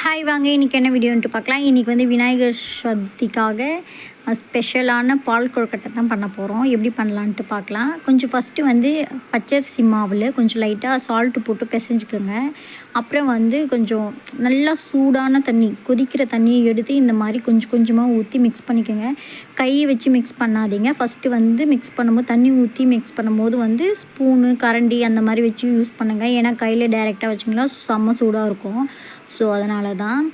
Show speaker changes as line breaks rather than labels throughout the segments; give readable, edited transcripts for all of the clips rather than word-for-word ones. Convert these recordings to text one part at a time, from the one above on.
Hi வாங்க, இன்றைக்கி என்ன வீடியோன்ட்டு பார்க்கலாம். இன்றைக்கி வந்து விநாயகர் சதுர்த்திக்காக ஸ்பெஷலான பால் கொழுக்கட்டை தான் பண்ண போகிறோம். எப்படி பண்ணலான்ட்டு பார்க்கலாம். கொஞ்சம் ஃபஸ்ட்டு வந்து பச்சரிசி மாவில் கொஞ்சம் லைட்டாக சால்ட்டு போட்டு பிசைஞ்சுக்கோங்க. அப்புறம் வந்து கொஞ்சம் நல்லா சூடான தண்ணி, கொதிக்கிற தண்ணியை எடுத்து இந்த மாதிரி கொஞ்சம் கொஞ்சமாக ஊற்றி மிக்ஸ் பண்ணிக்கோங்க. கையை வச்சு மிக்ஸ் பண்ணாதீங்க. ஃபஸ்ட்டு வந்து மிக்ஸ் பண்ணும்போது தண்ணி ஊற்றி மிக்ஸ் பண்ணும்போது வந்து ஸ்பூனு கரண்டி அந்த மாதிரி வச்சு யூஸ் பண்ணுங்கள். ஏன்னா கையில் டைரெக்டாக வச்சிங்கன்னா செம்ம சூடாக இருக்கும். ஸோ அதனால தான்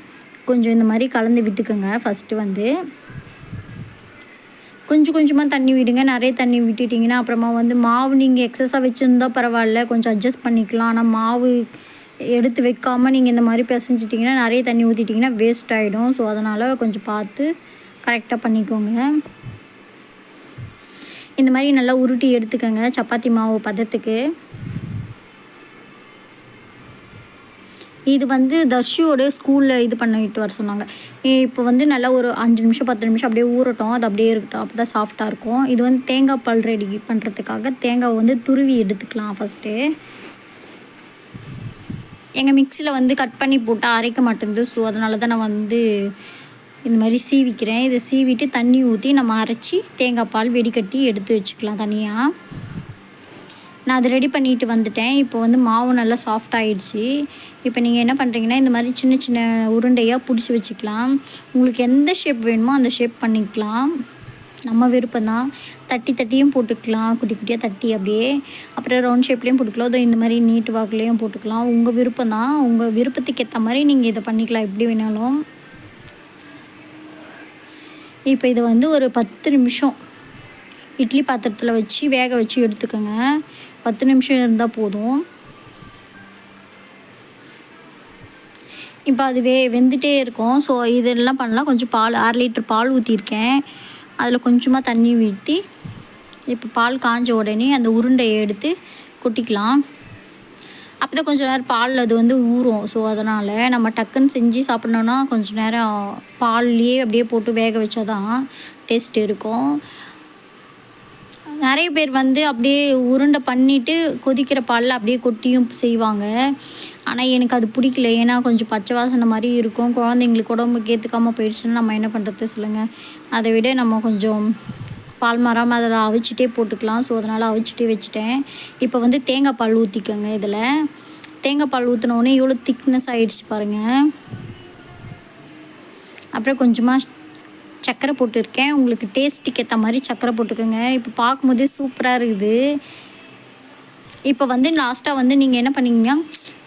கொஞ்சம் இந்த மாதிரி கலந்து விட்டுக்கோங்க. ஃபஸ்ட்டு வந்து கொஞ்சம் கொஞ்சமாக தண்ணி விடுங்க. நிறைய தண்ணி விட்டுட்டிங்கன்னா அப்புறமா வந்து மாவு நீங்கள் எக்ஸஸாக வச்சுருந்தா பரவாயில்ல, கொஞ்சம் அட்ஜஸ்ட் பண்ணிக்கலாம். ஆனால் மாவு எடுத்து வைக்காமல் நீங்கள் இந்த மாதிரி பிசைஞ்சிட்டிங்கன்னா நிறைய தண்ணி ஊற்றிட்டிங்கன்னா வேஸ்ட் ஆகிடும். ஸோ அதனால் கொஞ்சம் பார்த்து கரெக்டாக பண்ணிக்கோங்க. இந்த மாதிரி நல்லா உருட்டி எடுத்துக்கோங்க சப்பாத்தி மாவு பதத்துக்கு. இது வந்து தர்ஷியோட ஸ்கூலில் இது பண்ணிட்டு வர சொன்னாங்க. இப்போ வந்து நல்லா ஒரு 5 நிமிஷம் 10 நிமிஷம் அப்படியே ஊறட்டும். அது அப்படியே இருக்கட்டும், அப்போ தான் சாஃப்டாக இருக்கும். இது வந்து தேங்காய் பால் ரெடி பண்ணுறதுக்காக தேங்காய் வந்து துருவி எடுத்துக்கலாம். ஃபஸ்ட்டு எங்கள் மிக்சியில் வந்து கட் பண்ணி போட்டால் அரைக்க மாட்டேங்குது. ஸோ அதனால தான் நான் வந்து இந்த மாதிரி சீவிக்கிறேன். இதை சீவிட்டு தண்ணி ஊற்றி நம்ம அரைச்சி தேங்காய் பால் வெடிக்கட்டி எடுத்து வச்சுக்கலாம் தனியாக. நான் அதை ரெடி பண்ணிட்டு வந்துட்டேன். இப்போ வந்து மாவு நல்லா சாஃப்ட் ஆகிடுச்சு. இப்போ நீங்கள் என்ன பண்ணுறீங்கன்னா இந்த மாதிரி சின்ன சின்ன உருண்டையாக பிடிச்சி வச்சுக்கலாம். உங்களுக்கு எந்த ஷேப் வேணுமோ அந்த ஷேப் பண்ணிக்கலாம். நம்ம விருப்பம்தான். தட்டியும் போட்டுக்கலாம், குட்டி குட்டியாக தட்டி அப்படியே. அப்புறம் ரவுண்ட் ஷேப்லேயும் போட்டுக்கலாம், அதோ இந்த மாதிரி நீட்டு வாக்குலேயும் போட்டுக்கலாம். உங்கள் விருப்பம் தான். உங்கள் விருப்பத்துக்கு ஏற்ற மாதிரி நீங்கள் இதை பண்ணிக்கலாம் எப்படி வேணாலும். இப்போ இதை வந்து ஒரு 10 நிமிஷம் இட்லி பாத்திரத்தில் வச்சு வேக வச்சு எடுத்துக்கோங்க. 10 நிமிஷம் இருந்தால் போதும். இப்போ அது வெந்துகிட்டே இருக்கும். ஸோ இதெல்லாம் பண்ணலாம். கொஞ்சம் பால் 1/2 லிட்டர் பால் ஊற்றிருக்கேன். அதில் கொஞ்சமாக தண்ணி ஊற்றி இப்போ பால் காஞ்ச உடனே அந்த உருண்டையை எடுத்து கொட்டிக்கலாம். அப்போ தான் கொஞ்சம் நேரம் பால் அது வந்து ஊறும். ஸோ அதனால் நம்ம டக்குன்னு செஞ்சு சாப்பிட்ணுன்னா கொஞ்சம் நேரம் பால்லையே அப்படியே போட்டு வேக வச்சா தான் டேஸ்ட் இருக்கும். நிறைய பேர் வந்து அப்படியே உருண்டை பண்ணிவிட்டு கொதிக்கிற பாலில் அப்படியே கொட்டியும் செய்வாங்க. ஆனால் எனக்கு அது பிடிக்கல. ஏன்னா கொஞ்சம் பச்சை வாசனை மாதிரி இருக்கும். குழந்தைங்களுக்கு உடம்புக்கு ஏற்றுக்காமல் போயிடுச்சுன்னா நம்ம என்ன பண்ணுறது சொல்லுங்கள். அதை விட நம்ம கொஞ்சம் பால் மாறாமல் அதில் அவிச்சிட்டே போட்டுக்கலாம். ஸோ அதனால் அவிச்சிட்டே வச்சுட்டேன். இப்போ வந்து தேங்காய் பால் ஊற்றிக்கோங்க. இதில் தேங்காய் பால் ஊற்றினோடனே எவ்வளோ திக்னஸ் ஆகிடுச்சு பாருங்கள். அப்புறம் கொஞ்சமாக சர்க்கரை போட்டிருக்கேன். உங்களுக்கு டேஸ்ட்டுக்கு ஏற்ற மாதிரி சர்க்கரை போட்டுக்கோங்க. இப்போ பார்க்கும்போதே சூப்பராக இருக்குது. இப்போ வந்து லாஸ்ட்டாக வந்து நீங்கள் என்ன பண்ணிங்கன்னா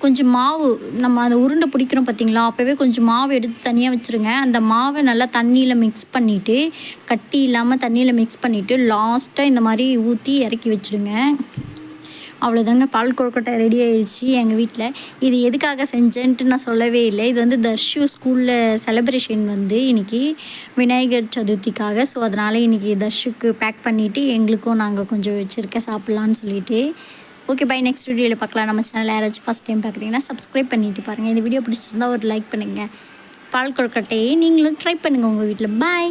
கொஞ்சம் மாவு நம்ம அந்த உருண்டை பிடிக்கிறோம் பார்த்தீங்களா, அப்போவே கொஞ்சம் மாவு எடுத்து தனியாக வச்சுருங்க. அந்த மாவை நல்லா தண்ணியில் மிக்ஸ் பண்ணிவிட்டு, கட்டி இல்லாமல் தண்ணியில் மிக்ஸ் பண்ணிவிட்டு லாஸ்ட்டாக இந்த மாதிரி ஊற்றி இறக்கி வச்சுடுங்க. அவ்வளோதாங்க, பால் கொழுக்கட்டை ரெடி ஆகிடுச்சு எங்கள் வீட்டில். இது எதுக்காக செஞ்சேன்ட்டு நான் சொல்லவே இல்லை. இது வந்து தர்ஷு ஸ்கூலில் செலிப்ரேஷன் வந்து இன்றைக்கி விநாயகர் சதுர்த்திக்காக. ஸோ அதனால் இன்றைக்கி தர்ஷுக்கு பேக் பண்ணிவிட்டு எங்களுக்கும் நாங்கள் கொஞ்சம் வச்சுருக்கேன் சாப்பிட்லான்னு சொல்லிவிட்டு. ஓகே பை, நெக்ஸ்ட் வீடியோவில் பார்க்கலாம். நம்ம சேனல் யாராச்சும் ஃபஸ்ட் டைம் பார்க்குறீங்கன்னா சப்ஸ்கிரைப் பண்ணிவிட்டு பாருங்கள். இந்த வீடியோ பிடிச்சிருந்தா ஒரு லைக் பண்ணுங்கள். பால் கொழுக்கட்டையை நீங்களும் ட்ரை பண்ணுங்கள் உங்கள் வீட்டில். பாய்.